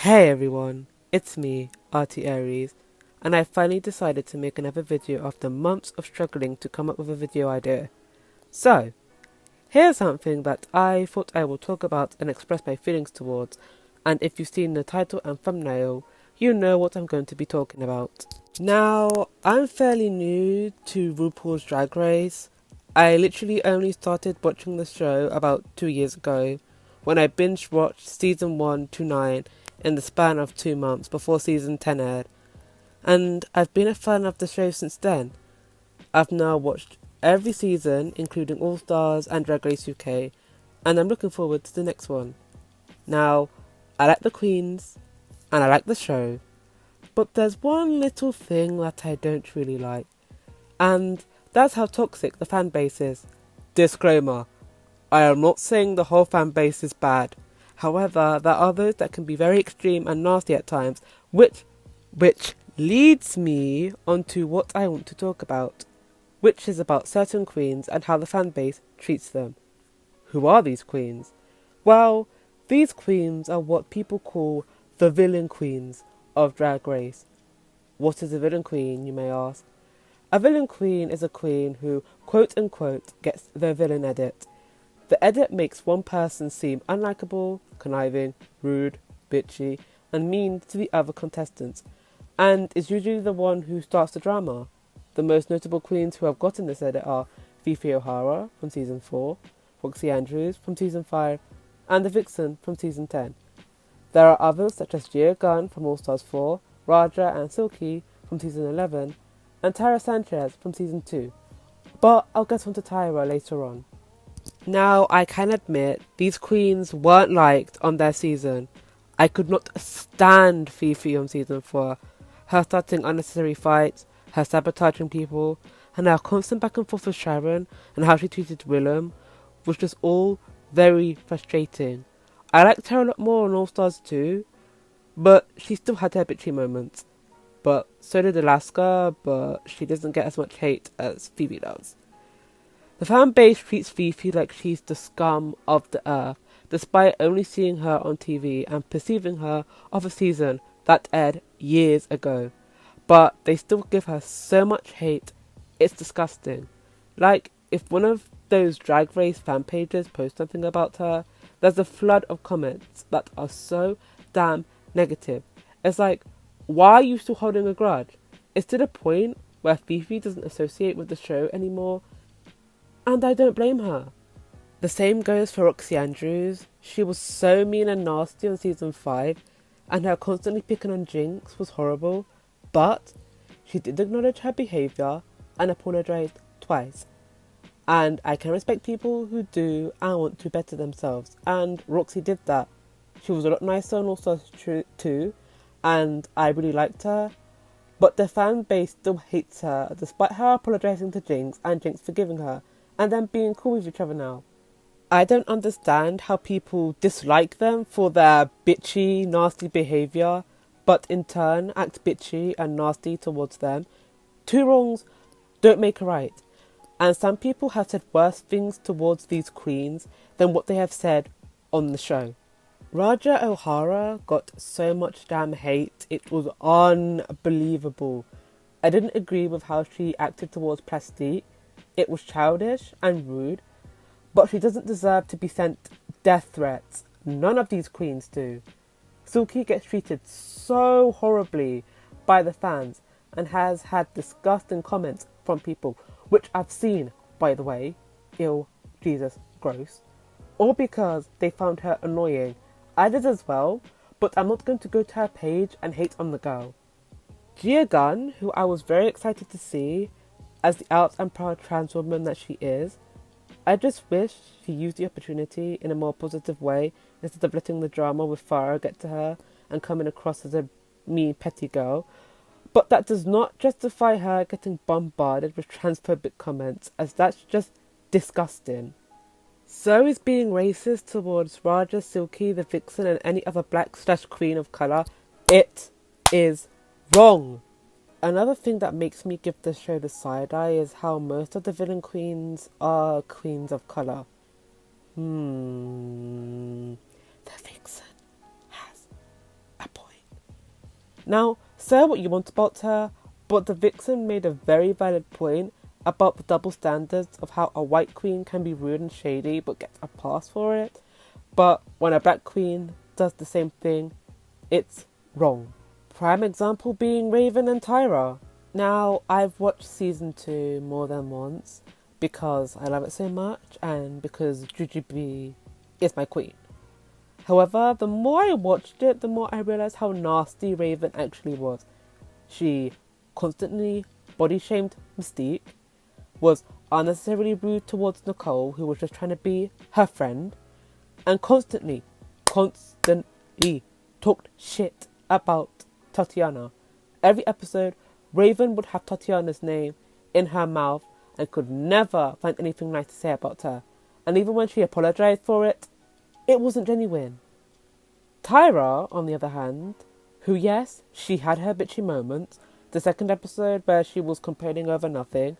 Hey everyone, it's me, Artie Aries, and I finally decided to make another video after months of struggling to come up with a video idea. So, here's something that I thought I would talk about and express my feelings towards, and if you've seen the title and thumbnail, you know what I'm going to be talking about. Now, I'm fairly new to RuPaul's Drag Race. I literally only started watching the show about 2 years ago, when I binge watched season 1 to 9 in the span of 2 months before season 10 aired, and I've been a fan of the show since then. I've now watched every season, including All Stars and Drag Race UK, and I'm looking forward to the next one. Now, I like the queens, and I like the show, but there's one little thing that I don't really like, and that's how toxic the fan base is. Disclaimer, I am not saying the whole fan base is bad. However, there are those that can be very extreme and nasty at times, which leads me onto what I want to talk about, which is about certain queens and how the fan base treats them. Who are these queens? Well, these queens are what people call the villain queens of Drag Race. What is a villain queen, you may ask? A villain queen is a queen who, quote unquote, gets the villain edit. The edit makes one person seem unlikable, conniving, rude, bitchy, and mean to the other contestants, and is usually the one who starts the drama. The most notable queens who have gotten this edit are Fifi O'Hara from season 4, Roxy from season 5, and the Vixen from season 10. There are others such as Gia Gunn from All Stars 4, Raja and Silky from season 11, and Tyra Sanchez from season 2. But I'll get onto Tyra later on. Now, I can admit, these queens weren't liked on their season. I could not stand Fifi on season 4. Her starting unnecessary fights, her sabotaging people, and her constant back and forth with Sharon and how she treated Willem was just all very frustrating. I liked her a lot more on All Stars 2, but she still had her bitchy moments. But so did Alaska, but she doesn't get as much hate as Phoebe does. The fan base treats Fifi like she's the scum of the earth, despite only seeing her on TV and perceiving her of a season that aired years ago. But they still give her so much hate, it's disgusting. Like, if one of those Drag Race fan pages posts something about her, there's a flood of comments that are so damn negative. It's like, why are you still holding a grudge? It's to the point where Fifi doesn't associate with the show anymore, and I don't blame her. The same goes for Roxy Andrews. She was so mean and nasty on season 5, and her constantly picking on Jinx was horrible, but she did acknowledge her behaviour and apologised twice. And I can respect people who do and want to better themselves, and Roxy did that. She was a lot nicer on All Stars 2, and I really liked her, but the fan base still hates her, despite her apologising to Jinx and Jinx forgiving her, and then being cool with each other now. I don't understand how people dislike them for their bitchy, nasty behaviour, but in turn act bitchy and nasty towards them. Two wrongs don't make a right, and some people have said worse things towards these queens than what they have said on the show. Raja O'Hara got so much damn hate, it was unbelievable. I didn't agree with how she acted towards Plastique. It was childish and rude, but she doesn't deserve to be sent death threats. None of these queens do. Silky gets treated so horribly by the fans and has had disgusting comments from people, which I've seen, by the way. Ew, Jesus, gross. All because they found her annoying. I did as well, but I'm not going to go to her page and hate on the girl. Gia Gunn, who I was very excited to see, as the out and proud trans woman that she is, I just wish she used the opportunity in a more positive way instead of letting the drama with Farah get to her and coming across as a mean petty girl. But that does not justify her getting bombarded with transphobic comments, as that's just disgusting. So is being racist towards Raja, Silky, the Vixen and any other black/queen of colour. It is wrong. Another thing that makes me give this show the side eye is how most of the villain queens are queens of colour. The Vixen has a boyfriend. Now, say what you want about her, but the vixen made a very valid point about the double standards of how a white queen can be rude and shady but gets a pass for it. But when a black queen does the same thing, it's wrong. Prime example being Raven and Tyra. Now, I've watched season 2 more than once because I love it so much and because Jujubee is my queen. However, the more I watched it, the more I realised how nasty Raven actually was. She constantly body-shamed Mystique, was unnecessarily rude towards Nicole, who was just trying to be her friend, and constantly talked shit about Tatiana. Every episode, Raven would have Tatiana's name in her mouth and could never find anything nice to say about her. And even when she apologised for it, it wasn't genuine. Tyra, on the other hand, who, yes, she had her bitchy moments, the second episode where she was complaining over nothing,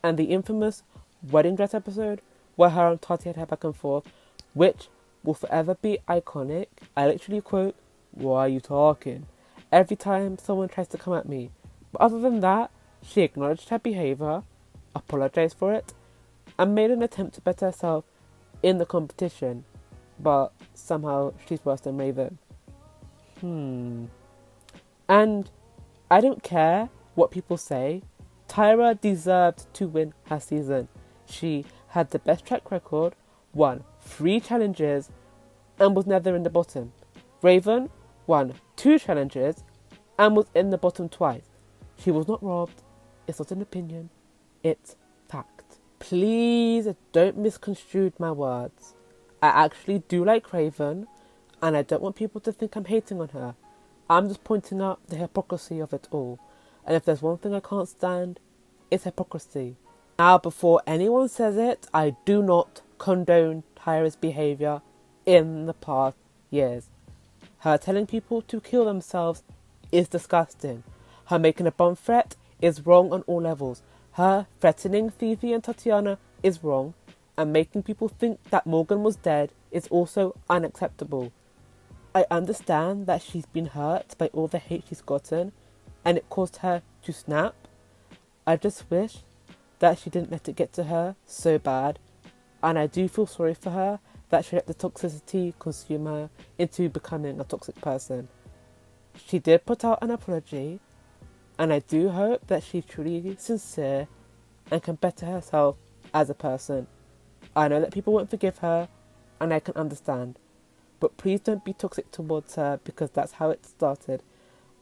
and the infamous wedding dress episode where her and Tati had her back and forth, which will forever be iconic. I literally quote, "Why are you talking?" every time someone tries to come at me. But other than that, she acknowledged her behaviour, apologised for it, and made an attempt to better herself in the competition. But somehow she's worse than Raven. And I don't care what people say. Tyra deserved to win her season. She had the best track record, won 3 challenges, and was never in the bottom. Raven won 2 challenges and was in the bottom twice. She was not robbed. It's not an opinion. It's fact. Please don't misconstrue my words. I actually do like Raven, and I don't want people to think I'm hating on her. I'm just pointing out the hypocrisy of it all. And if there's one thing I can't stand, it's hypocrisy. Now, before anyone says it, I do not condone Tyra's behaviour in the past years. Her telling people to kill themselves is disgusting. Her making a bomb threat is wrong on all levels. Her threatening Fifi and Tatiana is wrong. And making people think that Morgan was dead is also unacceptable. I understand that she's been hurt by all the hate she's gotten and it caused her to snap. I just wish that she didn't let it get to her so bad, and I do feel sorry for her that she let the toxicity consume her into becoming a toxic person. She did put out an apology, and I do hope that she's truly sincere and can better herself as a person. I know that people won't forgive her, and I can understand. But please don't be toxic towards her because that's how it started.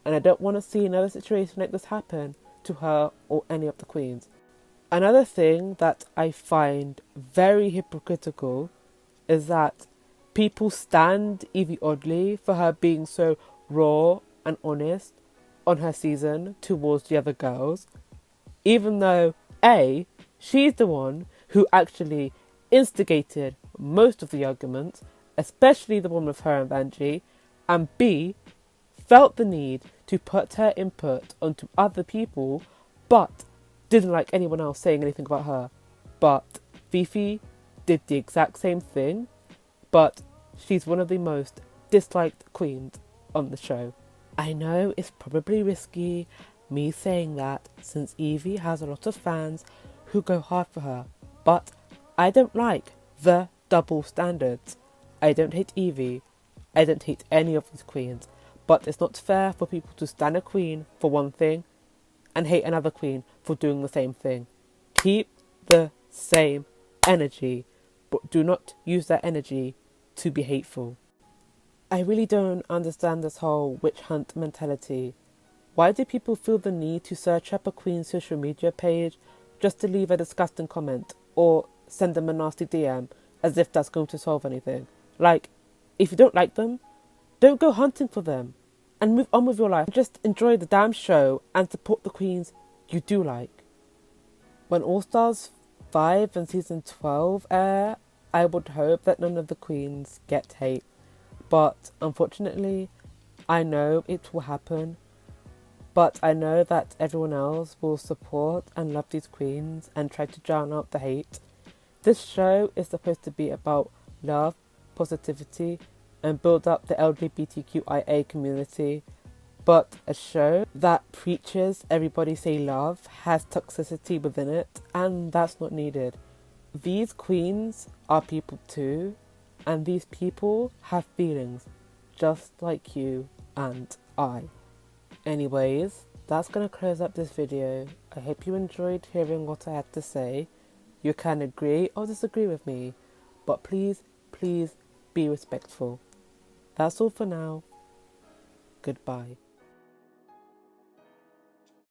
And I don't want to see another situation like this happen to her or any of the queens. Another thing that I find very hypocritical is that people stand Evie Oddly for her being so raw and honest on her season towards the other girls, even though A, she's the one who actually instigated most of the arguments, especially the one with her and Vanjie, and B, felt the need to put her input onto other people, but didn't like anyone else saying anything about her. But Fifi did the exact same thing, but she's one of the most disliked queens on the show. I know it's probably risky me saying that since Evie has a lot of fans who go hard for her, but I don't like the double standards. I don't hate Evie. I don't hate any of these queens. But it's not fair for people to stand a queen for one thing and hate another queen for doing the same thing. Keep the same energy, but do not use that energy to be hateful. I really don't understand this whole witch hunt mentality. Why do people feel the need to search up a queen's social media page just to leave a disgusting comment or send them a nasty DM as if that's going to solve anything? Like, if you don't like them, don't go hunting for them and move on with your life. Just enjoy the damn show and support the queens you do like. When All Stars 5 and Season 12 air, I would hope that none of the queens get hate. But unfortunately, I know it will happen. But I know that everyone else will support and love these queens and try to drown out the hate. This show is supposed to be about love, positivity, and build up the LGBTQIA community. But a show that preaches everybody say love has toxicity within it, and that's not needed. These queens are people too, and these people have feelings, just like you and I. Anyways, that's going to close up this video. I hope you enjoyed hearing what I had to say. You can agree or disagree with me, but please, please be respectful. That's all for now. Goodbye.